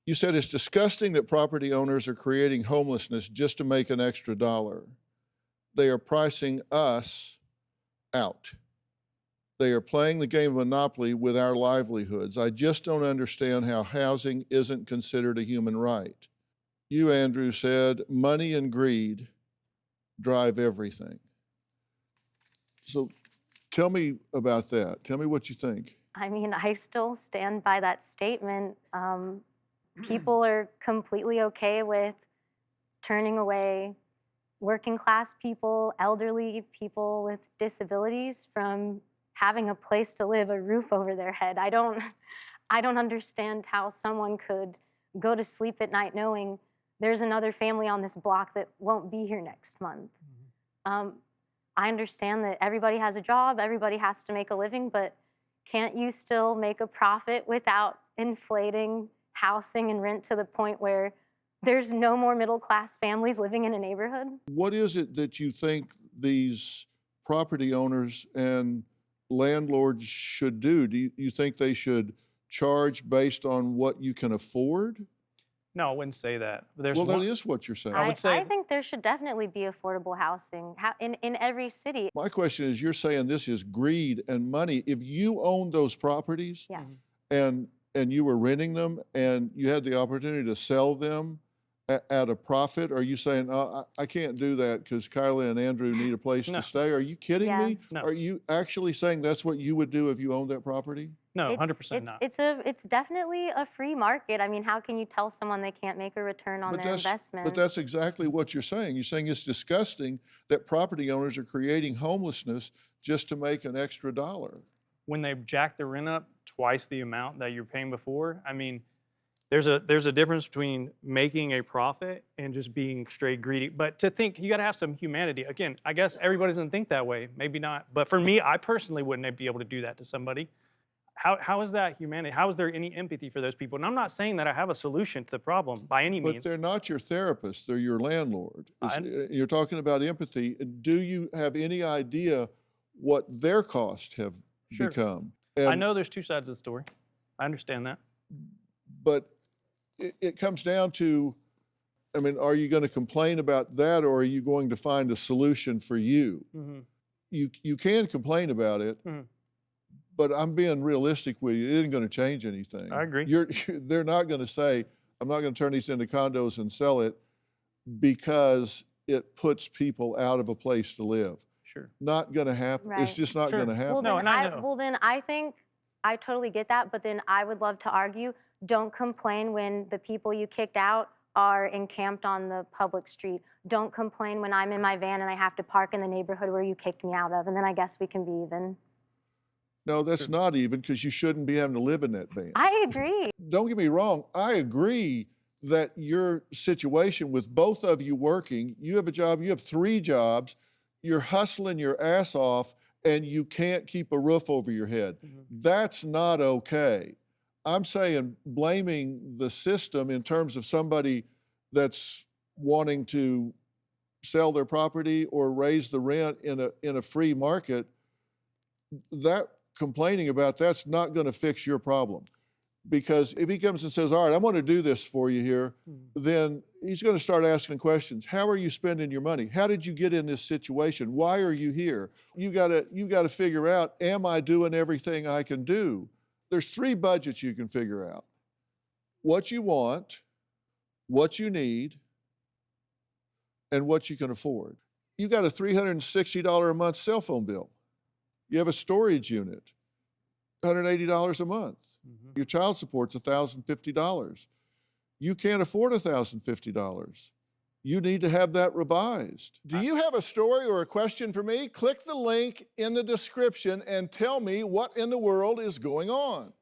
You said it's disgusting that property owners are creating homelessness just to make an extra dollar. They are pricing us out. They are playing the game of Monopoly with our livelihoods. I just don't understand how housing isn't considered a human right. You, Andrew, said money and greed drive everything. So tell me about that. Tell me what you think. I mean, I still stand by that statement. People are completely okay with turning away working class people, elderly people with disabilities from having a place to live, a roof over their head. I don't understand how someone could go to sleep at night knowing there's another family on this block that won't be here next month. I understand that everybody has a job, everybody has to make a living, but can't you still make a profit without inflating housing and rent to the point where there's no more middle-class families living in a neighborhood? What is it that you think these property owners and landlords should do? Do you think they should charge based on what you can afford? No, I wouldn't say that. Well, that is what you're saying. I think there should definitely be affordable housing in every city. My question is, you're saying this is greed and money. If you owned those properties Yeah. and you were renting them and you had the opportunity to sell them at a profit, are you saying, oh, I can't do that because Kyla and Andrew need a place No. to stay? Are you kidding Yeah. me? No. Are you actually saying that's what you would do if you owned that property? No, 100% not. It's definitely a free market. I mean, how can you tell someone they can't make a return on their investment? But that's exactly what you're saying. You're saying it's disgusting that property owners are creating homelessness just to make an extra dollar. When they jack the rent up twice the amount that you're paying before, I mean, there's a difference between making a profit and just being straight greedy. But to think, you got to have some humanity. Again, I guess everybody doesn't think that way. Maybe not. But for me, I personally wouldn't be able to do that to somebody. How is that humanity? How is there any empathy for those people? And I'm not saying that I have a solution to the problem by any means. But they're not your therapist, they're your landlord. You're talking about empathy. Do you have any idea what their costs have become? I know there's two sides of the story. I understand that. But it comes down to, I mean, are you going to complain about that or are you going to find a solution for you? You can complain about it. But I'm being realistic with you. It isn't going to change anything. I agree. They're not going to say, I'm not going to turn these into condos and sell it because it puts people out of a place to live. Sure. Not going to happen. Right. It's just not going to happen. Well, then I think I totally get that, but then I would love to argue, don't complain when the people you kicked out are encamped on the public street. Don't complain when I'm in my van and I have to park in the neighborhood where you kicked me out of, and then I guess we can be even. No, that's not even, because you shouldn't be having to live in that van. I agree. Don't get me wrong. I agree that your situation with both of you working, you have a job, you have 3 jobs, you're hustling your ass off, and you can't keep a roof over your head. That's not okay. I'm saying blaming the system in terms of somebody that's wanting to sell their property or raise the rent in a free market, that complaining about that's not going to fix your problem. Because if he comes and says, all right, I'm going to do this for you here, then he's going to start asking questions. How are you spending your money? How did you get in this situation? Why are you here? You got to figure out, am I doing everything I can do? There's 3 budgets you can figure out. What you want, what you need, and what you can afford. You got a $360 a month cell phone bill. You have a storage unit, $180 a month. Your child support's $1,050. You can't afford $1,050. You need to have that revised. Do you have a story or a question for me? Click the link in the description and tell me what in the world is going on.